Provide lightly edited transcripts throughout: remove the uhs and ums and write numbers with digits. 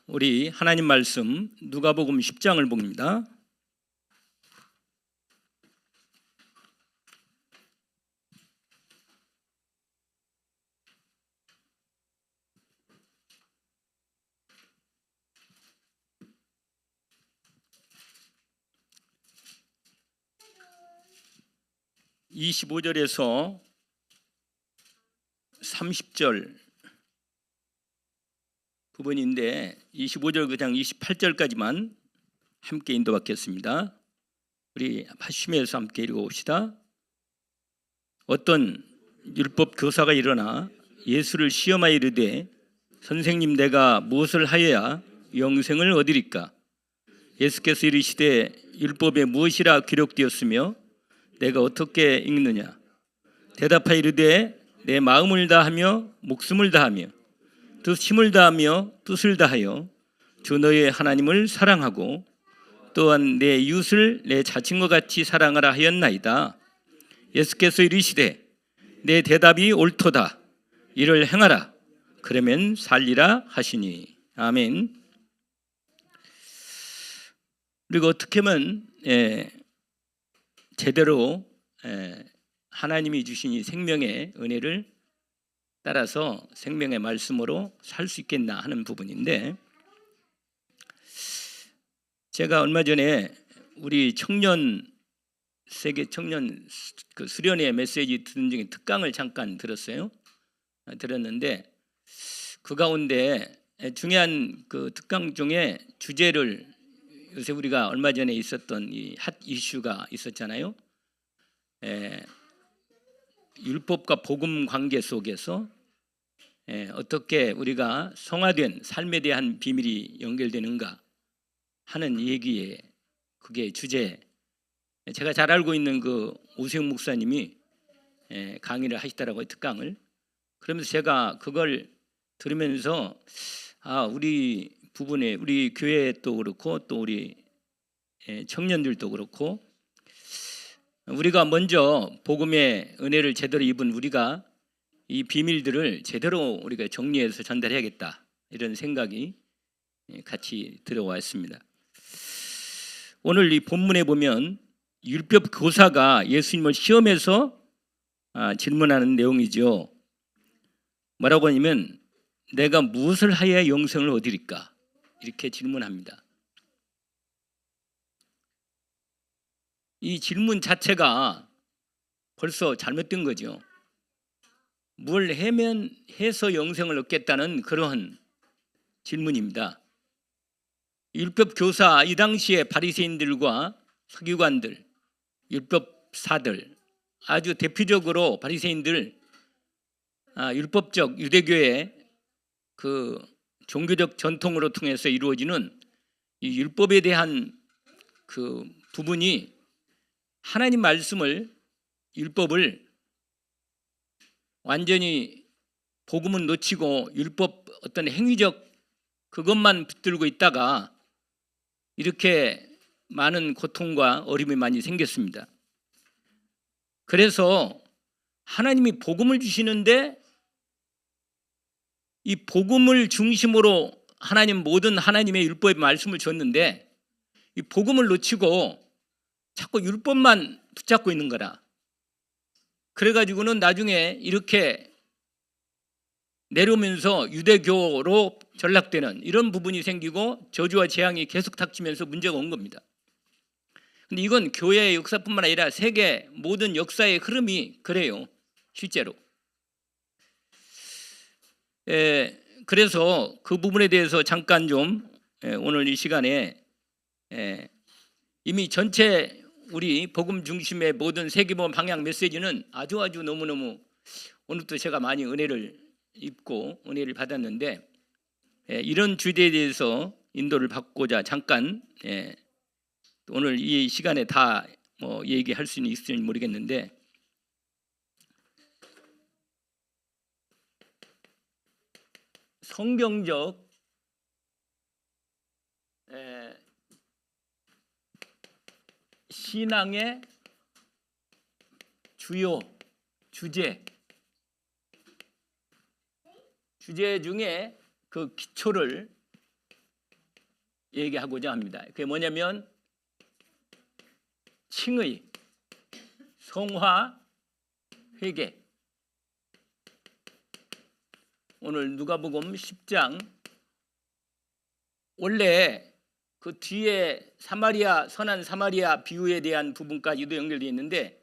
우리 하나님 말씀 누가복음 10장을 봅니다. (25절에서) 30절 부분인데 25절 그냥 28절까지만 함께 인도받겠습니다. 우리 심해서 함께 읽어봅시다. 어떤 율법 교사가 일어나 예수를 시험하여 이르되 선생님, 내가 무엇을 하여야 영생을 얻으리까? 예수께서 이르시되 율법에 무엇이라 기록되었으며 내가 어떻게 읽느냐? 대답하여 이르되 내 마음을 다하며 목숨을 다하며 힘을 다하며 뜻을 다하여 주 너의 하나님을 사랑하고 또한 내 이웃을 내 자신과 같이 사랑하라 하였나이다. 예수께서 이르시되 내 대답이 옳도다. 이를 행하라. 그러면 살리라 하시니. 아멘. 그리고 어떻게 하면 제대로 하나님이 주신 이 생명의 은혜를 따라서 생명의 말씀으로 살 수 있겠나 하는 부분인데, 제가 얼마 전에 우리 세계 청년 수련회 메시지 듣는 중에 특강을 잠깐 들었는데 그 가운데 중요한 그 특강 중에 주제를, 요새 우리가 얼마 전에 있었던 이 핫 이슈가 있었잖아요. 율법과 복음 관계 속에서 어떻게 우리가 성화된 삶에 대한 비밀이 연결되는가 하는 얘기에, 그게 주제. 제가 잘 알고 있는 그 오세훈 목사님이 강의를 하시더라고요, 특강을. 그러면서 제가 그걸 들으면서 우리 부분에, 우리 교회도 그렇고 또 우리 청년들도 그렇고, 우리가 먼저 복음의 은혜를 제대로 입은 우리가 이 비밀들을 제대로 우리가 정리해서 전달해야겠다, 이런 생각이 같이 들어왔습니다. 오늘 이 본문에 보면 율법 교사가 예수님을 시험해서 질문하는 내용이죠. 뭐라고 하냐면 내가 무엇을 하여야 영생을 얻으리까? 이렇게 질문합니다. 이 질문 자체가 벌써 잘못된 거죠. 뭘 해서 영생을 얻겠다는 그러한 질문입니다. 율법 교사, 이 당시에 바리새인들과 서기관들, 율법사들, 아주 대표적으로 바리새인들, 율법적 유대교의 그 종교적 전통으로 통해서 이루어지는 이 율법에 대한 그 부분이, 하나님 말씀을, 율법을 완전히 복음은 놓치고 율법 어떤 행위적 그것만 붙들고 있다가 이렇게 많은 고통과 어려움이 많이 생겼습니다. 그래서 하나님이 복음을 주시는데 이 복음을 중심으로 모든 하나님의 율법의 말씀을 줬는데 이 복음을 놓치고 자꾸 율법만 붙잡고 있는 거라. 그래가지고는 나중에 이렇게 내려오면서 유대교로 전락되는 이런 부분이 생기고 저주와 재앙이 계속 닥치면서 문제가 온 겁니다. 근데 이건 교회의 역사뿐만 아니라 세계 모든 역사의 흐름이 그래요, 실제로. 그래서 그 부분에 대해서 잠깐 좀 오늘 이 시간에, 이미 전체 우리 복음 중심의 모든 세계보험 방향 메시지는 아주 너무너무 오늘도 제가 많이 은혜를 입고 은혜를 받았는데, 이런 주제에 대해서 인도를 받고자 잠깐 오늘 이 시간에 다 얘기할 수는 있을지 모르겠는데, 성경적 신앙의 주요 주제 중에 그 기초를 얘기하고자 합니다. 그게 뭐냐면 칭의, 성화, 회개. 오늘 누가복음 10장 원래 그 뒤에 사마리아 선한 사마리아 비유에 대한 부분까지도 연결되어 있는데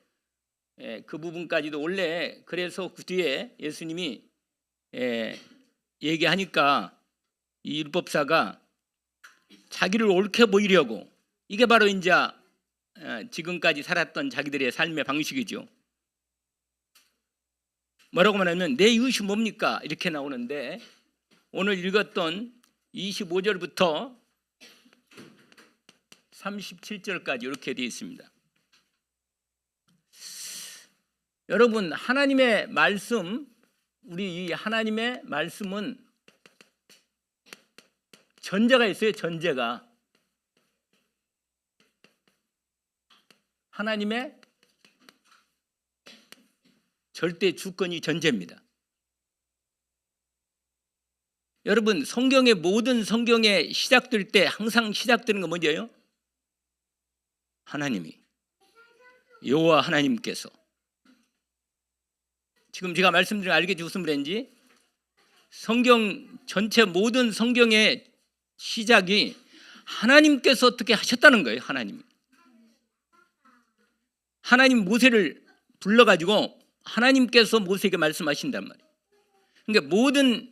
그 부분까지도 원래 그래서 그 뒤에 예수님이 얘기하니까 이 율법사가 자기를 옳게 보이려고 이게 바로 이제 지금까지 살았던 자기들의 삶의 방식이죠. 뭐라고 말하면 내 이웃이 뭡니까? 이렇게 나오는데 오늘 읽었던 25절부터 37절까지 이렇게 되어 있습니다. 여러분 하나님의 말씀, 우리 이 하나님의 말씀은 전제가 있어요. 전제가 하나님의 절대 주권이 전제입니다. 여러분 성경의 모든 성경에 시작될 때 항상 시작되는 건 뭐예요? 하나님이 여호와 하나님께서 지금 제가 말씀드린 알겠지 무슨 말인지 성경 전체 모든 성경의 시작이 하나님께서 어떻게 하셨다는 거예요. 하나님 모세를 불러가지고 하나님께서 모세에게 말씀하신단 말이에요. 그러니까 모든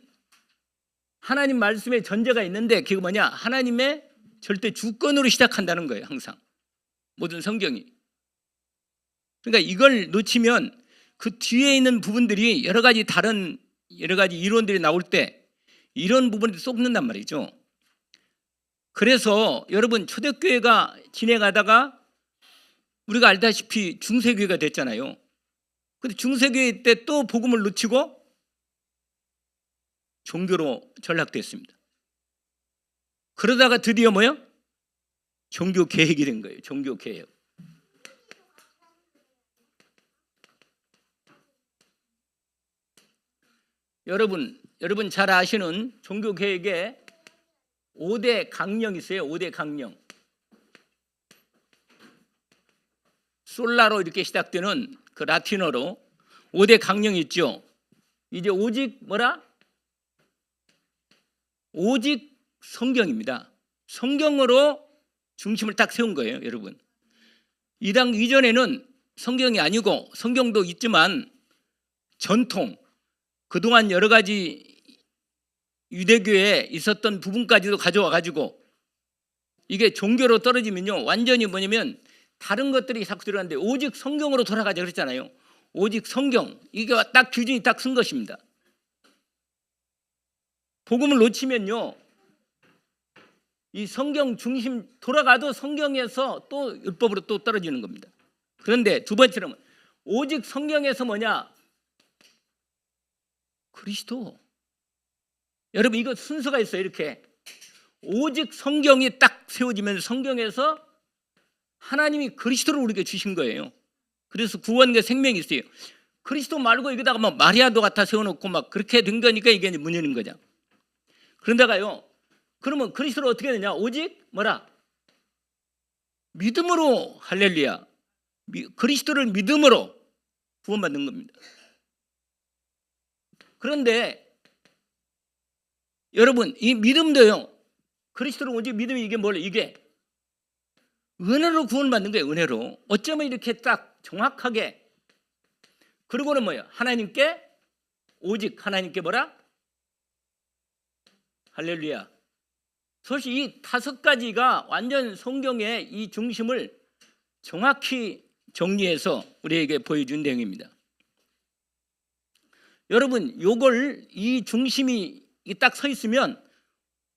하나님 말씀의 전제가 있는데 그게 뭐냐? 하나님의 절대 주권으로 시작한다는 거예요. 항상 모든 성경이. 그러니까 이걸 놓치면 그 뒤에 있는 부분들이 여러 가지 다른 여러 가지 이론들이 나올 때 이런 부분이 쏙는단 말이죠. 그래서 여러분 초대교회가 진행하다가 우리가 알다시피 중세교회가 됐잖아요. 근데 중세교회 때 또 복음을 놓치고 종교로 전락됐습니다. 그러다가 드디어 뭐요? 종교 개혁이 된 거예요. 종교 개혁. 여러분 잘 아시는 종교 개혁에 5대 강령이 있어요. 5대 강령. 솔라로 이렇게 시작되는 그 라틴어로 5대 강령이 있죠. 이제 오직 뭐라? 오직 성경입니다. 성경으로 중심을 딱 세운 거예요. 여러분 이당 이전에는 성경이 아니고 성경도 있지만 전통 그동안 여러 가지 유대교에 있었던 부분까지도 가져와 가지고 이게 종교로 떨어지면요 완전히 뭐냐면 다른 것들이 자꾸 들어가는데 오직 성경으로 돌아가자 그랬잖아요. 오직 성경 이게 딱 기준이 딱 쓴 것입니다. 복음을 놓치면요 이 성경 중심 돌아가도 성경에서 또 율법으로 또 떨어지는 겁니다. 그런데 두 번째로는 오직 성경에서 뭐냐? 그리스도. 여러분 이거 순서가 있어요. 이렇게 오직 성경이 딱 세워지면 성경에서 하나님이 그리스도를 우리에게 주신 거예요. 그래서 구원과 생명이 있어요. 그리스도 말고 여기다가 막 마리아도 갖다 세워놓고 막 그렇게 된 거니까 이게 문제인 거죠. 그런데가요 그러면 그리스도를 어떻게 되냐? 오직 뭐라? 믿음으로 할렐루야. 그리스도를 믿음으로 구원받는 겁니다. 그런데 여러분 이 믿음도요 그리스도를 오직 믿음이 이게 뭐래? 이게 은혜로 구원받는 거예요. 은혜로. 어쩌면 이렇게 딱 정확하게 그리고는 뭐예요? 하나님께 오직 하나님께 뭐라? 할렐루야. 사실 이 5가지가 완전 성경의 이 중심을 정확히 정리해서 우리에게 보여준 내용입니다. 여러분 요걸 이 중심이 딱 서 있으면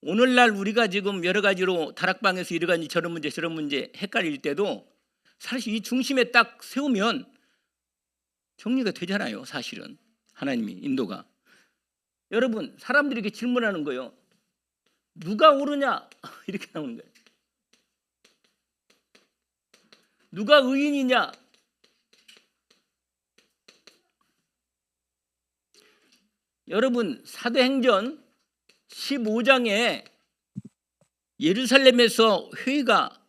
오늘날 우리가 지금 여러 가지로 다락방에서 이러가니 저런 문제 헷갈릴 때도 사실 이 중심에 딱 세우면 정리가 되잖아요. 사실은 하나님이 인도가. 여러분 사람들이 이렇게 질문하는 거예요. 누가 옳으냐? 이렇게 나오는 거예요. 누가 의인이냐? 여러분 사도행전 15장에 예루살렘에서 회의가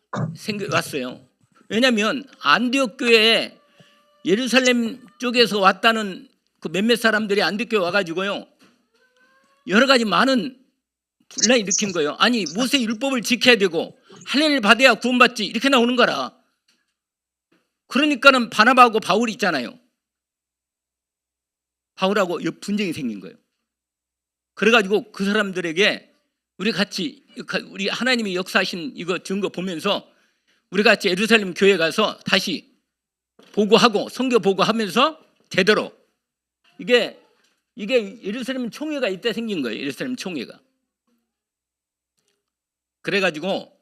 왔어요. 왜냐하면 안디옥 교회에 예루살렘 쪽에서 왔다는 그 몇몇 사람들이 안디옥 교회 와가지고요, 여러 가지 많은 분란을 일으킨 거예요. 아니, 모세 율법을 지켜야 되고 할례를 받아야 구원받지, 이렇게 나오는 거라. 그러니까는 바나바하고 바울이 있잖아요. 바울하고 분쟁이 생긴 거예요. 그래가지고 그 사람들에게 우리 같이, 우리 하나님이 역사하신 이거 증거 보면서 우리 같이 예루살렘 교회 가서 다시 보고하고 선교 보고하면서 제대로, 이게 예루살렘 총회가 이때 생긴 거예요. 예루살렘 총회가. 그래가지고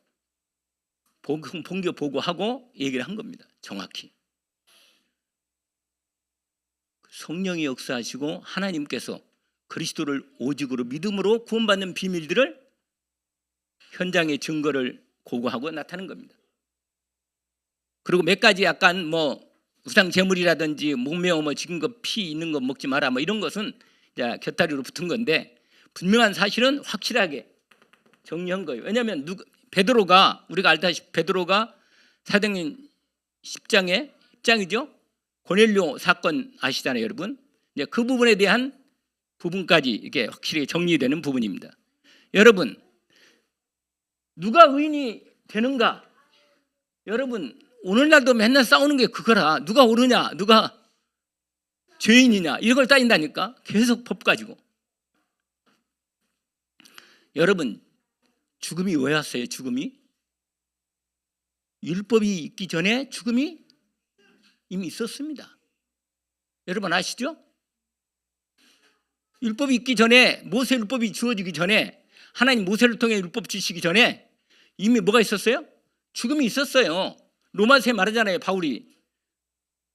본교 보고하고 얘기를 한 겁니다. 정확히. 성령이 역사하시고 하나님께서 그리스도를 오직으로 믿음으로 구원받는 비밀들을 현장의 증거를 고고하고 나타낸 겁니다. 그리고 몇 가지 약간 뭐 우상 제물이라든지 목매어 뭐 지금 거 피 있는 거 먹지 마라 뭐 이런 것은 이제 곁다리로 붙은 건데, 분명한 사실은 확실하게 정리한 거예요. 왜냐하면 베드로가, 우리가 알다시피 베드로가 사도행전 10장이죠. 고넬료 사건 아시잖아요, 여러분. 이제 그 부분에 대한 부분까지 이게 확실히 정리되는 부분입니다. 여러분, 누가 의인이 되는가? 여러분, 오늘날도 맨날 싸우는 게 그거라. 누가 옳으냐, 누가 죄인이냐, 이걸 따진다니까. 계속 법 가지고. 여러분, 죽음이 왜 왔어요? 죽음이? 율법이 있기 전에 죽음이 이미 있었습니다. 여러분 아시죠? 율법이 있기 전에, 모세 율법이 주어지기 전에, 하나님 모세를 통해 율법 주시기 전에 이미 뭐가 있었어요? 죽음이 있었어요. 로마서에 말하잖아요, 바울이.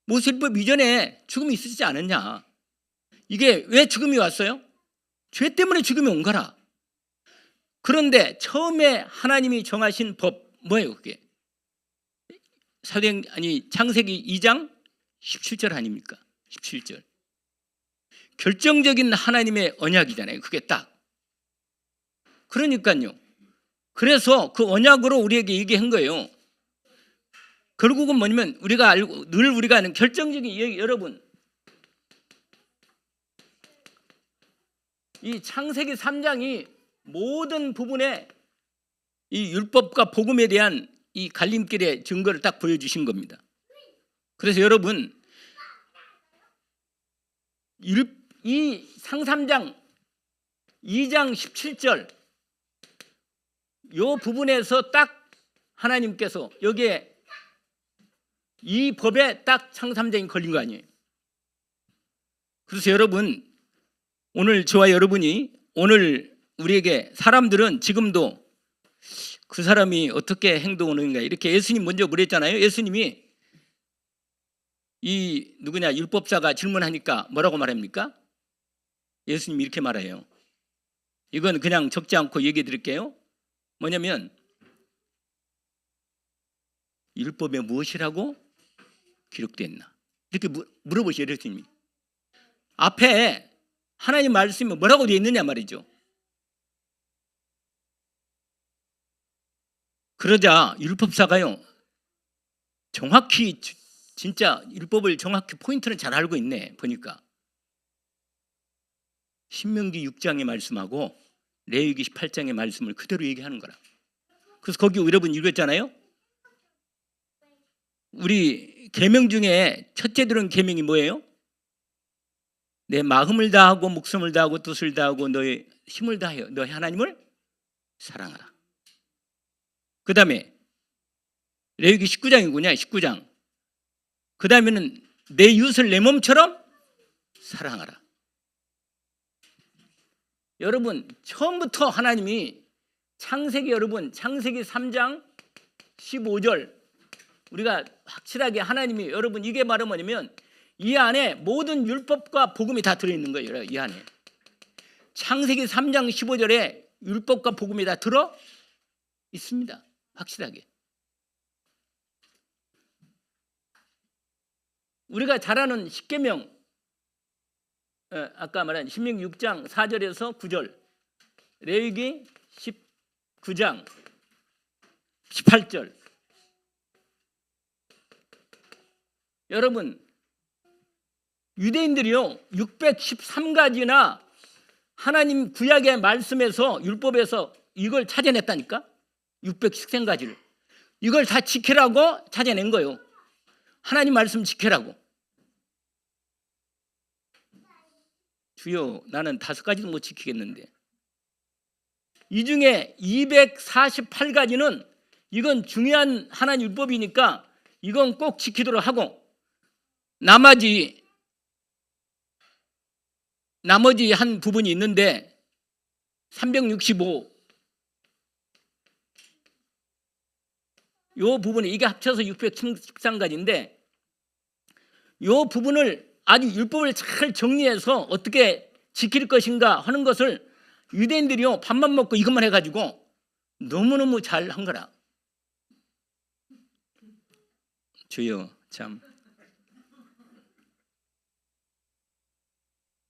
모세 율법 이전에 죽음이 있었지 않았냐. 이게 왜 죽음이 왔어요? 죄 때문에 죽음이 온 거라. 그런데 처음에 하나님이 정하신 법 뭐예요? 그게 창세기 2장 17절 아닙니까? 17절. 결정적인 하나님의 언약이잖아요. 그게 딱. 그러니까요. 그래서 그 언약으로 우리에게 얘기한 거예요. 결국은 뭐냐면 우리가 알고 늘 우리가 아는 결정적인 얘기, 여러분. 이 창세기 3장이 모든 부분에 이 율법과 복음에 대한 이 갈림길의 증거를 딱 보여주신 겁니다. 그래서 여러분, 이 상삼장 2장 17절 이 부분에서 딱 하나님께서 여기에 이 법에 딱 상삼장이 걸린 거 아니에요. 그래서 여러분, 오늘 저와 여러분이, 오늘 우리에게 사람들은 지금도 그 사람이 어떻게 행동하는가 이렇게 예수님 먼저 물었잖아요. 예수님이 이 누구냐 율법사가 질문하니까 뭐라고 말합니까? 예수님이 이렇게 말해요. 이건 그냥 적지 않고 얘기해 드릴게요. 뭐냐면 율법에 무엇이라고 기록됐나? 이렇게 물어보셔요, 예수님이. 앞에 하나님 말씀이 뭐라고 되어 있느냐 말이죠. 그러자 율법사가요, 정확히 진짜 율법을 정확히 포인트는 잘 알고 있네 보니까. 신명기 6장의 말씀하고 레위기 18장의 말씀을 그대로 얘기하는 거라. 그래서 거기 여러분 읽었잖아요. 우리 계명 중에 첫째 들은 계명이 뭐예요? 내 마음을 다하고 목숨을 다하고 뜻을 다하고 너의 힘을 다하여 너의 하나님을 사랑하라. 그 다음에 레위기 19장이군요. 19장. 그 다음에는 내 이웃을 내 몸처럼 사랑하라. 여러분, 처음부터 하나님이 창세기 3장 15절 우리가 확실하게 하나님이, 여러분 이게 바로 뭐냐면 이 안에 모든 율법과 복음이 다 들어있는 거예요. 이 안에 창세기 3장 15절에 율법과 복음이 다 들어 있습니다. 확실하게. 우리가 잘 아는 십계명, 아까 말한 신명기 6장 4절에서 9절, 레위기 19장 18절. 여러분, 유대인들이요 613가지나 하나님 구약의 말씀에서 율법에서 이걸 찾아냈다니까. 613가지를 이걸 다 지키라고 찾아낸 거예요. 하나님 말씀 지키라고. 주여, 나는 5가지도 못 지키겠는데. 이 중에 248가지는 이건 중요한 하나님 율법이니까 이건 꼭 지키도록 하고, 나머지 한 부분이 있는데 365, 요 부분에 이게 합쳐서 613가지인데 요 부분을 아주 율법을 잘 정리해서 어떻게 지킬 것인가 하는 것을 유대인들이요 밥만 먹고 이것만 해가지고 너무너무 잘 한 거라. 주여, 참.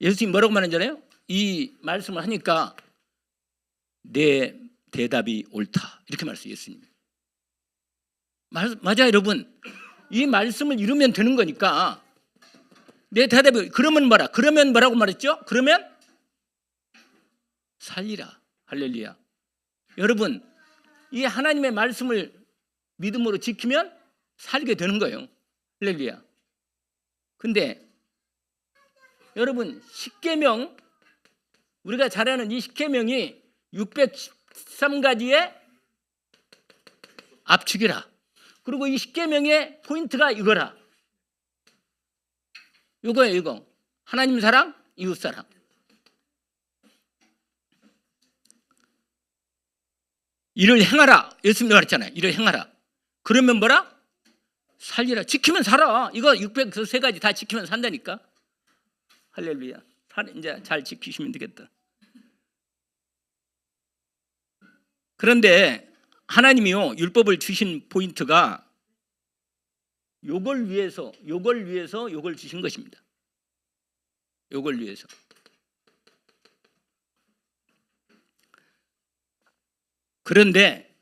예수님이 뭐라고 말하잖아요. 이 말씀을 하니까 내 대답이 옳다, 이렇게 말씀해요. 예수님이. 맞아, 여러분. 이 말씀을 이루면 되는 거니까. 내 대답이, 그러면 뭐라? 그러면 뭐라고 말했죠? 그러면 살리라. 할렐루야. 여러분, 이 하나님의 말씀을 믿음으로 지키면 살게 되는 거예요. 할렐루야. 근데 여러분, 십계명, 우리가 잘 아는 이 십계명이 613가지의 압축이라. 그리고 이 십계명의 포인트가 이거라. 이거예요, 이거. 하나님 사랑, 이웃 사랑. 이를 행하라. 예수님이 말했잖아요. 이를 행하라. 그러면 뭐라? 살리라. 지키면 살아. 이거 603가지 다 지키면 산다니까. 할렐루야. 이제 잘 지키시면 되겠다. 그런데 하나님이요 율법을 주신 포인트가 요걸 위해서 요걸 주신 것입니다. 요걸 위해서. 그런데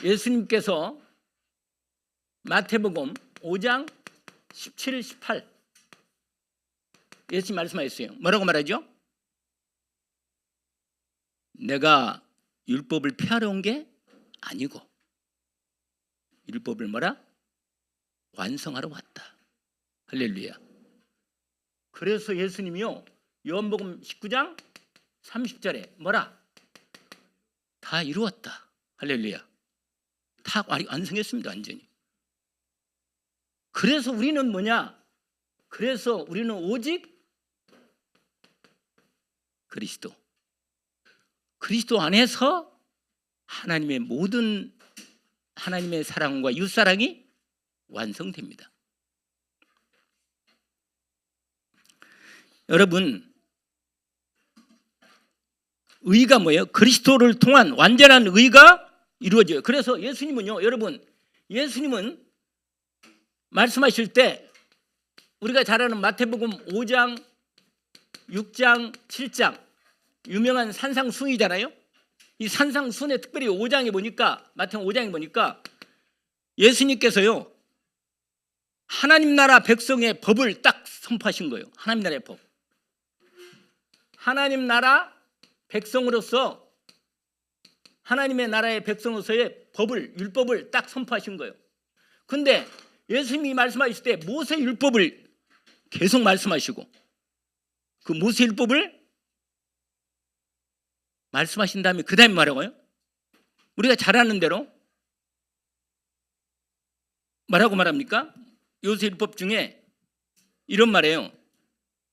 예수님께서 마태복음 5장 17, 18 예수님 말씀하셨어요. 뭐라고 말하죠? 내가 율법을 폐하러 온 게 아니고 율법을 뭐라? 완성하러 왔다. 할렐루야. 그래서 예수님이요 요한복음 19장 30절에 뭐라? 다 이루었다. 할렐루야. 다 완성했습니다. 완전히. 그래서 우리는 뭐냐? 그래서 우리는 오직 그리스도 안에서 하나님의 모든 하나님의 사랑과 이웃사랑이 완성됩니다. 여러분, 의가 뭐예요? 그리스도를 통한 완전한 의가 이루어져요. 그래서 예수님은요, 여러분, 예수님은 말씀하실 때 우리가 잘 아는 마태복음 5장, 6장, 7장 유명한 산상수훈이잖아요. 이 산상수훈에 특별히 5장에 보니까 마태복음 5장에 보니까 예수님께서요 하나님 나라 백성의 법을 딱 선포하신 거예요. 하나님 나라의 법. 하나님 나라 백성으로서 하나님의 나라의 백성으로서의 법을 율법을 딱 선포하신 거예요. 근데 예수님이 말씀하실 때 모세 율법을 계속 말씀하시고 그 모세 율법을 말씀하신 다음에 그 다음에 뭐라고요? 우리가 잘 아는 대로 뭐라고 말합니까? 모세 율법 중에 이런 말이에요.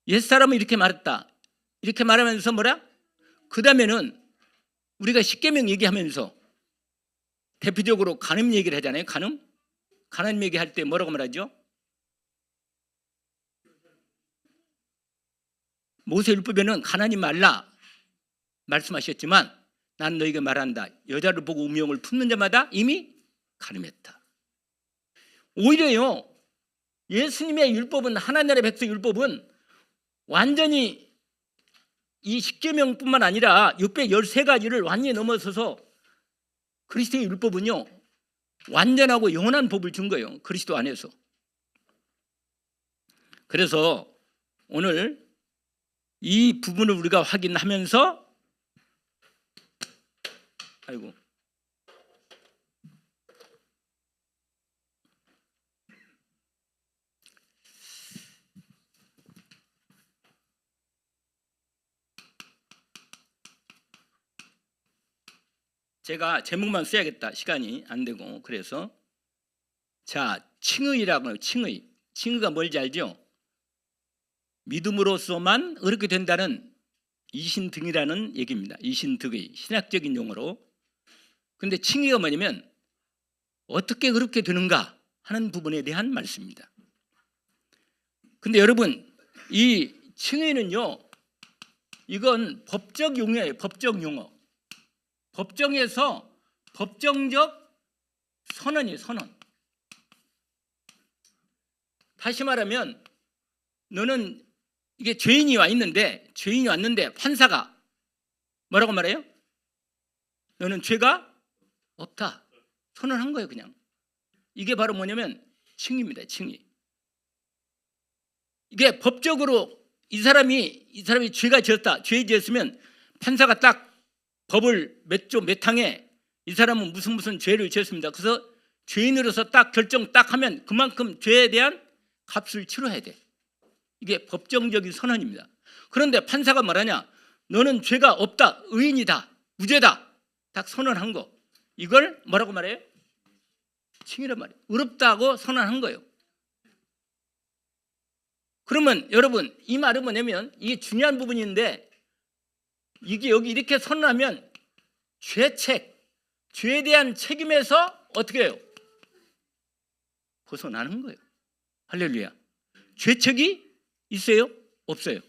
옛사람은 이렇게 말했다. 이렇게 말하면서 뭐라? 그 다음에는 우리가 십계명 얘기하면서 대표적으로 간음 얘기를 하잖아요. 간음 얘기할 때 뭐라고 말하죠? 모세 율법에는 가난이 말라 말씀하셨지만 난 너에게 말한다. 여자를 보고 음욕을 품는 자마다 이미 간음했다. 오히려요 예수님의 율법은 하나님의 백성 율법은 완전히 이 십계명뿐만 아니라 613가지를 완전히 넘어서서 그리스도의 율법은요 완전하고 영원한 법을 준 거예요. 그리스도 안에서. 그래서 오늘 이 부분을 우리가 확인하면서 제가 제목만 써야겠다. 시간이 안 되고. 그래서 자, 칭의라고 해요. 칭의가 뭔지 알죠? 믿음으로서만 의롭게 된다는 이신등이라는 얘기입니다. 이신등의 신학적인 용어로. 근데 칭의가 뭐냐면 어떻게 의롭게 되는가 하는 부분에 대한 말씀입니다. 근데 여러분, 이 칭의는요, 이건 법적 용어예요. 법적 용어. 법정에서 법정적 선언이에요. 선언. 다시 말하면 너는 이게 죄인이 왔는데 판사가 뭐라고 말해요? 너는 죄가 없다. 선언한 거예요. 그냥. 이게 바로 뭐냐면 칭의입니다. 칭의. 이게 법적으로 이 사람이 죄가 지었다. 죄 지었으면 판사가 딱 법을 몇 조 몇 항에 이 사람은 무슨 죄를 지었습니다. 그래서 죄인으로서 딱 결정 딱 하면 그만큼 죄에 대한 값을 치러야 돼. 이게 법정적인 선언입니다. 그런데 판사가 말하냐? 너는 죄가 없다. 의인이다. 무죄다. 딱 선언한 거. 이걸 뭐라고 말해요? 칭의란 말이에요. 의롭다고 선언한 거예요. 그러면 여러분, 이 말은 뭐냐면 이게 중요한 부분인데 이게 여기 이렇게 선언하면 죄에 대한 책임에서 어떻게 해요? 벗어나는 거예요. 할렐루야. 죄책이 있어요? 없어요?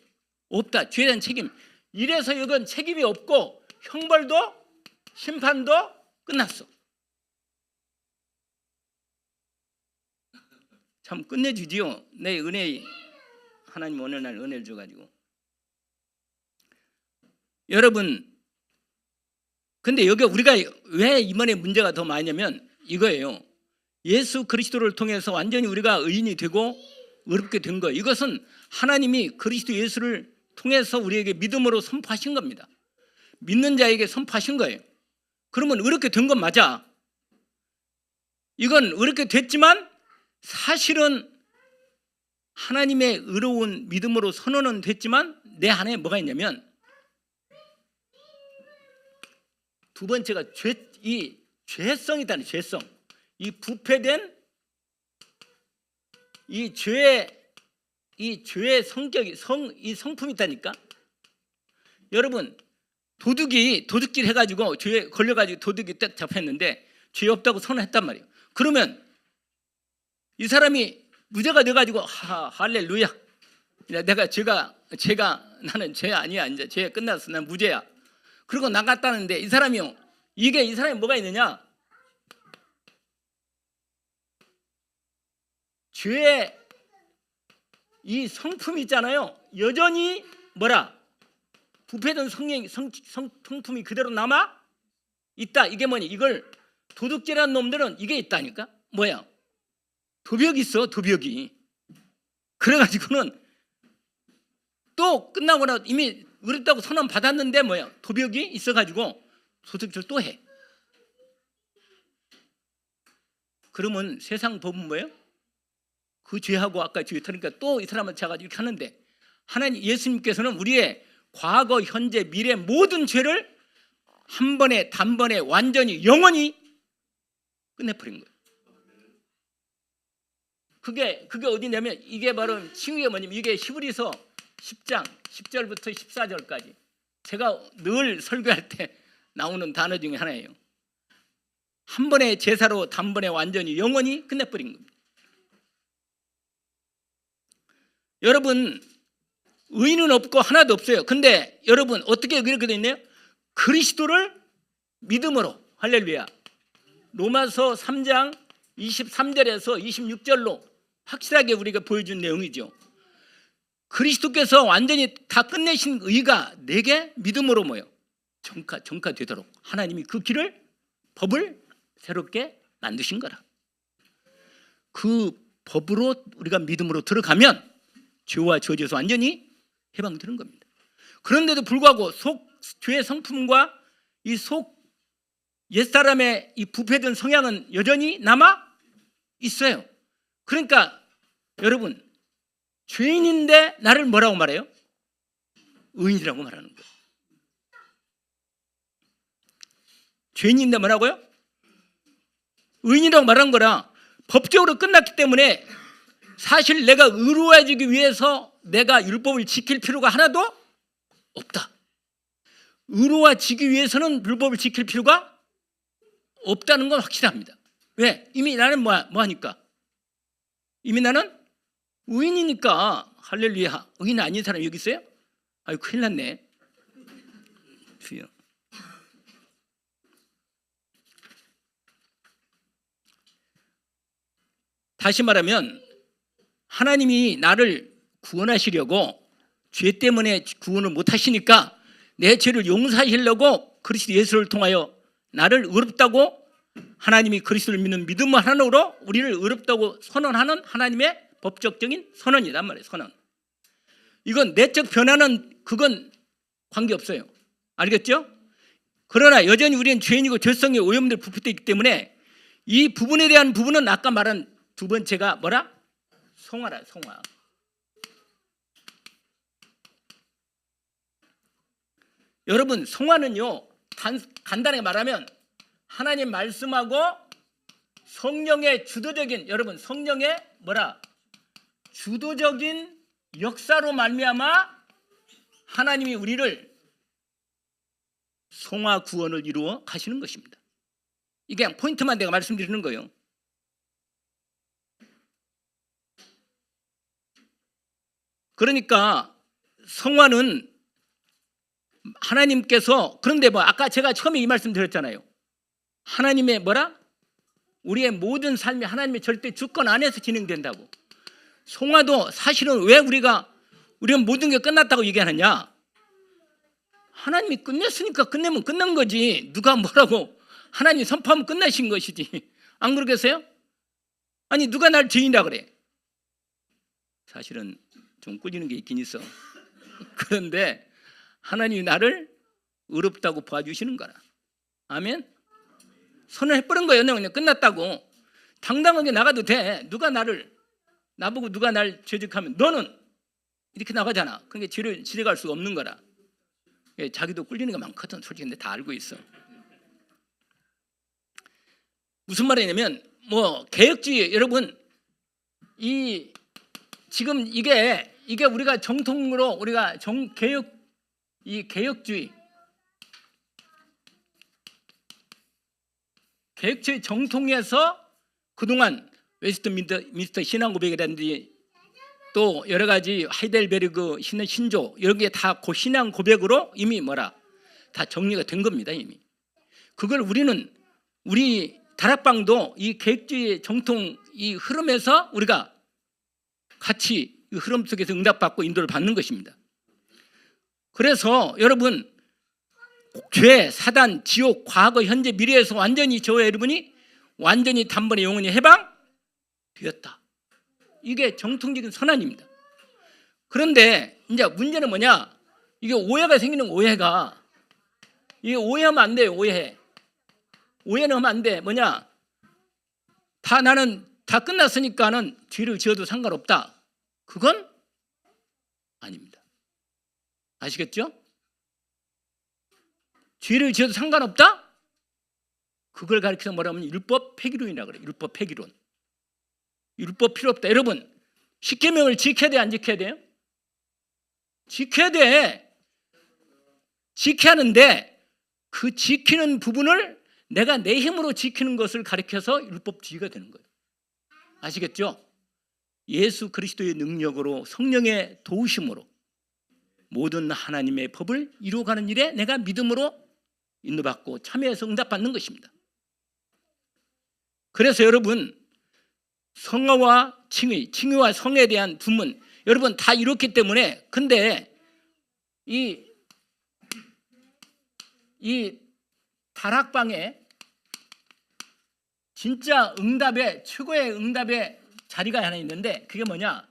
없다. 죄에 대한 책임. 이래서 이건 책임이 없고 형벌도 심판도 끝났어. 참 끝내주지요. 내 은혜, 하나님 어느 날 은혜를 줘가지고. 여러분, 근데 여기 우리가 왜 이번에 문제가 더 많냐면 이거예요. 예수 그리스도를 통해서 완전히 우리가 의인이 되고 의롭게 된 거예요. 이것은 하나님이 그리스도 예수를 통해서 우리에게 믿음으로 선포하신 겁니다. 믿는 자에게 선포하신 거예요. 그러면 의롭게 된 건 맞아. 이건 의롭게 됐지만 사실은 하나님의 의로운 믿음으로 선언은 됐지만 내 안에 뭐가 있냐면 두 번째가 이 죄성이다는 죄성. 이 부패된 이 죄의 성격이 이 성품이 있다니까. 여러분, 도둑질 해가지고 죄에 걸려가지고 도둑이 딱 잡혔는데 죄 없다고 선언했단 말이에요. 그러면 이 사람이 무죄가 돼가지고 할렐루야. 나는 죄 아니야. 이제 죄 끝났어. 난 무죄야. 그리고 나갔다는데 이 사람이 뭐가 있느냐? 죄의 이 성품이 있잖아요. 여전히 부패된 성품이 그대로 남아 있다. 이게 뭐니? 이걸 도둑질한 놈들은 이게 있다니까. 뭐야? 도벽이 있어. 도벽이. 그래가지고는 또 끝나고 나 이미 의롭다고 선언 받았는데 도벽이 있어가지고 도둑질 또 해. 그러면 세상 법은 뭐예요? 그 죄하고 아까 죄 터니까 또 이 사람을 잡아가지고 이렇게 하는데 하나님 예수님께서는 우리의 과거, 현재, 미래 모든 죄를 한 번에 단번에 완전히 영원히 끝내버린 거예요. 그게 어디냐면 이게 바로 칭의가 뭐냐면 이게 히브리서 10장 10절부터 14절까지 제가 늘 설교할 때 나오는 단어 중에 하나예요. 한 번의 제사로 단번에 완전히 영원히 끝내버린 겁니다. 여러분, 의인은 없고 하나도 없어요. 근데 여러분 어떻게 이렇게 돼 있네요? 그리스도를 믿음으로. 할렐루야. 로마서 3장 23절에서 26절로 확실하게 우리가 보여준 내용이죠. 그리스도께서 완전히 다 끝내신 의가 내게 믿음으로 정카되도록 하나님이 그 길을 법을 새롭게 만드신 거라. 그 법으로 우리가 믿음으로 들어가면 죄와 저주에서 완전히 해방되는 겁니다. 그런데도 불구하고 속 죄의 성품과 이 속 옛사람의 이 부패된 성향은 여전히 남아 있어요. 그러니까 여러분, 죄인인데 나를 뭐라고 말해요? 의인이라고 말하는 거예요. 죄인인데 뭐라고요? 의인이라고 말한 거라. 법적으로 끝났기 때문에 사실 내가 의로워지기 위해서 내가 율법을 지킬 필요가 하나도 없다. 의로워지기 위해서는 율법을 지킬 필요가 없다는 건 확실합니다. 왜? 이미 나는 뭐 하니까? 이미 나는 의인이니까. 할렐루야. 의인 아닌 사람 여기 있어요? 아유, 큰일 났네. 주여. 다시 말하면 하나님이 나를 구원하시려고 죄 때문에 구원을 못 하시니까 내 죄를 용서하시려고 그리스도 예수를 통하여 나를 의롭다고, 하나님이 그리스도를 믿는 믿음 하나로 우리를 의롭다고 선언하는 하나님의 법적인 선언이란 말이에요. 선언. 이건 내적 변화는 그건 관계없어요. 알겠죠? 그러나 여전히 우리는 죄인이고 죄성에 오염될 부패되어 있기 때문에 이 부분에 대한 부분은 아까 말한 두 번째가 뭐라? 성화라. 성화. 여러분, 성화는요 간단하게 말하면 하나님 말씀하고 성령의 주도적인, 여러분 성령의 뭐라? 주도적인 역사로 말미암아 하나님이 우리를 성화 구원을 이루어 가시는 것입니다. 이게 그냥 포인트만 내가 말씀드리는 거예요. 그러니까 성화는 하나님께서, 그런데 뭐 아까 제가 처음에 이 말씀 드렸잖아요. 하나님의 뭐라? 우리의 모든 삶이 하나님의 절대 주권 안에서 진행된다고. 성화도 사실은 왜 우리는 모든 게 끝났다고 얘기하느냐? 하나님이 끝냈으니까 끝내면 끝난 거지. 누가 뭐라고 하나님이 선포하면 끝나신 것이지. 안 그러겠어요? 아니 누가 날 죄인이라 그래? 사실은 좀 꿀리는 게 있긴 있어. 그런데 하나님이 나를 의롭다고 봐주시는 거라. 아멘? 선언해버린 거예요. 그냥 끝났다고. 당당하게 나가도 돼. 나보고 누가 날 죄직하면 너는 이렇게 나가잖아. 그러니까 죄를 지려갈 수가 없는 거라. 자기도 꿀리는 게 많거든. 솔직히 근데 다 알고 있어. 무슨 말이냐면 개혁주의, 여러분 지금 이게 우리가 정통으로 우리가 개혁주의 정통에서 그동안 웨스트민스터 신앙고백이라든지 또 여러 가지 하이델베르그 신조 이런 게 다 그 신앙 고백으로 이미 다 정리가 된 겁니다. 이미 그걸 우리 다락방도 이 개혁주의 정통 이 흐름에서 우리가 같이 이 흐름 속에서 응답받고 인도를 받는 것입니다. 그래서 여러분, 죄, 사단, 지옥, 과거, 현재, 미래에서 완전히 저와 여러분이 완전히 단번에 영원히 해방되었다. 이게 정통적인 선언입니다. 그런데 이제 문제는 뭐냐? 이게 오해가 생기는 오해가, 이게 오해하면 안 돼요. 오해는 하면 안 돼. 뭐냐? 나는 다 끝났으니까는 죄를 지어도 상관없다. 그건 아닙니다. 아시겠죠? 죄를 지어도 상관없다? 그걸 가리켜서 뭐라면 율법 폐기론이라고 그래요. 율법 폐기론. 율법 필요 없다. 여러분, 십계명을 지켜야 돼, 안 지켜야 돼요? 지켜야 돼. 지켜야 하는데 그 지키는 부분을 내가 내 힘으로 지키는 것을 가리켜서 율법주의가 되는 거예요. 아시겠죠? 예수 그리스도의 능력으로 성령의 도우심으로 모든 하나님의 법을 이루어가는 일에 내가 믿음으로 인도받고 참여해서 응답받는 것입니다. 그래서 여러분, 성화와 칭의와 성에 대한 분문, 여러분 다 이렇기 때문에, 근데 이 다락방에 진짜 응답의 최고의 응답의 자리가 하나 있는데 그게 뭐냐?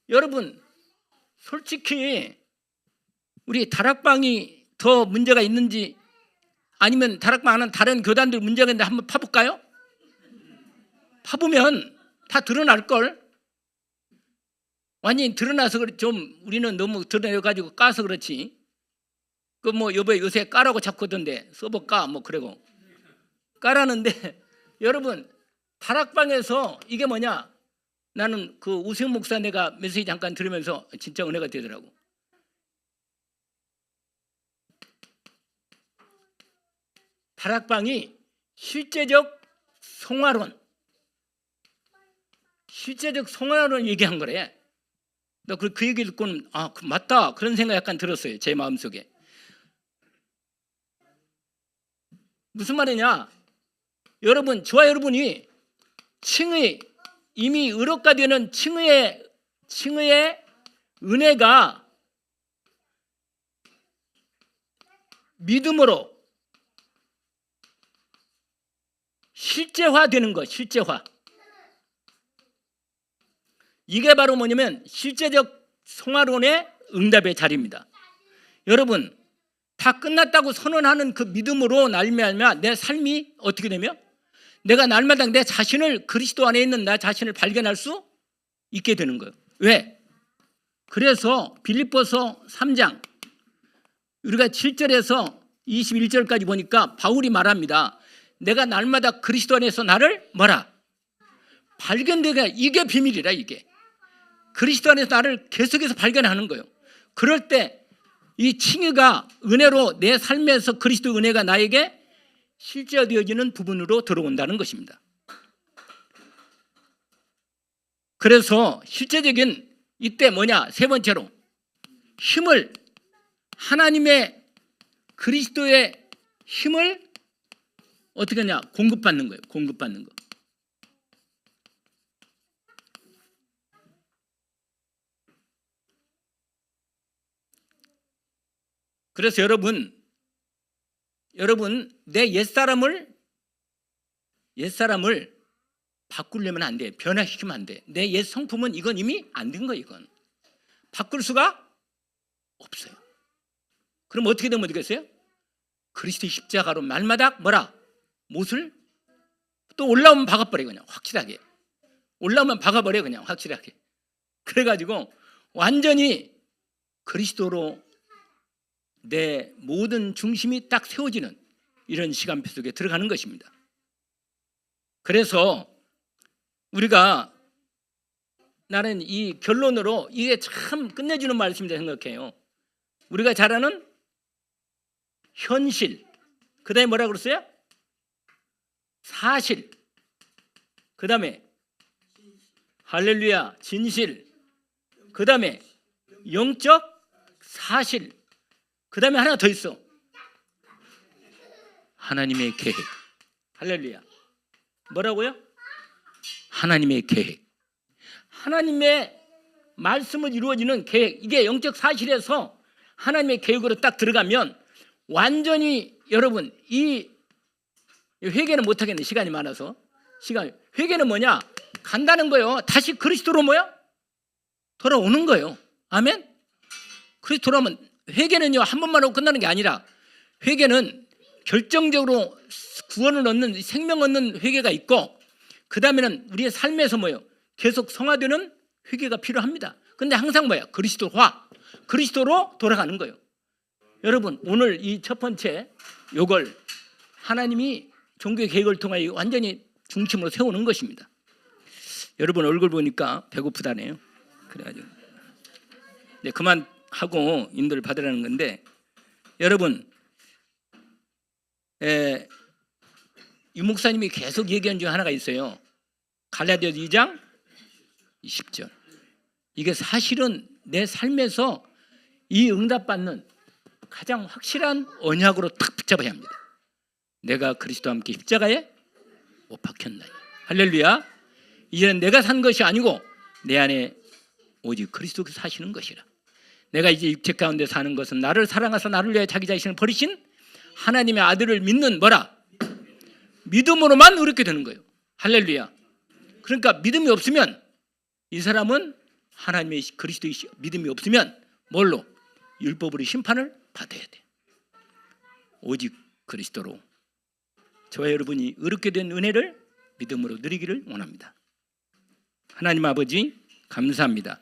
여러분 솔직히 우리 다락방이 더 문제가 있는지 아니면 다락방 하는 다른 교단들 문제가 있는데 한번 파볼까요? 파보면 다 드러날걸. 완전히 드러나서 좀 우리는 너무 드러내가지고 까서 그렇지. 그 뭐 여보에 요새 까라고 자꾸 하던데 서버 까 뭐 그러고 까라는데 여러분 다락방에서 이게 뭐냐? 나는 그 우생 목사 내가 메시지 잠깐 들으면서 진짜 은혜가 되더라고. 다락방이 실제적 성화론 얘기한 거래. 나 그 얘기 듣고는 맞다 그런 생각 약간 들었어요. 제 마음속에. 무슨 말이냐? 여러분 저와 여러분이 칭의 이미 의롭가 되는 칭의의 은혜가 믿음으로 실제화되는 것, 실제화. 이게 바로 뭐냐면 실제적 성화론의 응답의 자리입니다. 여러분 다 끝났다고 선언하는 그 믿음으로 말미암아 내 삶이 어떻게 되며 내가 날마다 내 자신을 그리스도 안에 있는 나 자신을 발견할 수 있게 되는 거예요. 왜? 그래서 빌립보서 3장 우리가 7절에서 21절까지 보니까 바울이 말합니다. 내가 날마다 그리스도 안에서 나를 뭐라? 발견되게. 이게 비밀이라. 이게 그리스도 안에서 나를 계속해서 발견하는 거예요. 그럴 때 이 칭의가 은혜로 내 삶에서 그리스도 은혜가 나에게 실제되어지는 부분으로 들어온다는 것입니다. 그래서 실제적인 이때 뭐냐? 세 번째로 힘을 하나님의 그리스도의 힘을 어떻게 하냐? 공급받는 거예요. 공급받는 거. 그래서 여러분 내 옛사람을 바꾸려면 안 돼. 변화시키면 안 돼. 내 옛 성품은 이건 이미 안 된 거예요. 이건 바꿀 수가 없어요. 그럼 어떻게 되면 되겠어요? 그리스도의 십자가로 날마다 뭐라? 못을 또 올라오면 박아버려. 그냥 확실하게 올라오면 박아버려. 그냥 확실하게. 그래가지고 완전히 그리스도로 내 모든 중심이 딱 세워지는 이런 시간표 속에 들어가는 것입니다. 그래서 우리가 나는 이 결론으로 이게 참 끝내주는 말씀이다 생각해요. 우리가 잘 아는 현실, 그 다음에 뭐라 그랬어요? 사실, 그 다음에 할렐루야 진실, 그 다음에 영적 사실, 그 다음에 하나 더 있어. 하나님의 계획. 할렐루야. 뭐라고요? 하나님의 계획. 하나님의 말씀을 이루어지는 계획. 이게 영적 사실에서 하나님의 계획으로 딱 들어가면 완전히 여러분 이 회개는 못하겠네. 시간이 많아서. 회개는 뭐냐? 간다는 거예요. 다시 그리스도로 뭐야? 돌아오는 거예요. 아멘? 그리스도 돌아오면 회개는요 한 번만 하고 끝나는 게 아니라 회개는 결정적으로 구원을 얻는 생명 얻는 회개가 있고 그 다음에는 우리의 삶에서 뭐예요? 계속 성화되는 회개가 필요합니다. 근데 항상 뭐예요? 그리스도로 돌아가는 거예요. 여러분 오늘 이 첫 번째 요걸 하나님이 종교의 계획을 통하여 완전히 중심으로 세우는 것입니다. 여러분 얼굴 보니까 배고프다네요. 그래가지고 네, 그만하고 인도를 받으라는 건데 여러분 유 목사님이 계속 얘기한 중 하나가 있어요. 갈라디아서 2장 20절. 이게 사실은 내 삶에서 이 응답받는 가장 확실한 언약으로 탁 붙잡아야 합니다. 내가 그리스도와 함께 십자가에 못 박혔나니. 할렐루야. 이제는 내가 산 것이 아니고 내 안에 오직 그리스도께서 사시는 것이라. 내가 이제 육체 가운데 사는 것은 나를 사랑하사 나를 위하여 자기 자신을 버리신 하나님의 아들을 믿는 뭐라? 믿음으로만 의롭게 되는 거예요. 할렐루야. 그러니까 믿음이 없으면 이 사람은 하나님의 그리스도의 믿음이 없으면 뭘로? 율법으로 심판을 받아야 돼. 오직 그리스도로 저와 여러분이 의롭게 된 은혜를 믿음으로 누리기를 원합니다. 하나님 아버지 감사합니다.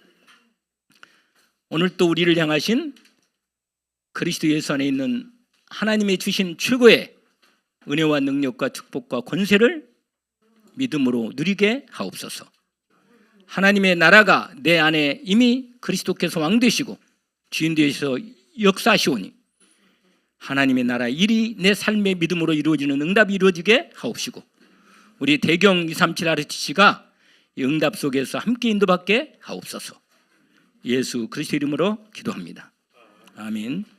오늘 또 우리를 향하신 그리스도 예수 안에 있는 하나님의 주신 최고의 은혜와 능력과 축복과 권세를 믿음으로 누리게 하옵소서. 하나님의 나라가 내 안에 이미 그리스도께서 왕 되시고 주인 되셔서 역사하시오니 하나님의 나라 일이 내 삶의 믿음으로 이루어지는 응답이 이루어지게 하옵시고 우리 대경 237 RTC가 이 응답 속에서 함께 인도받게 하옵소서. 예수 그리스도 이름으로 기도합니다. 아멘.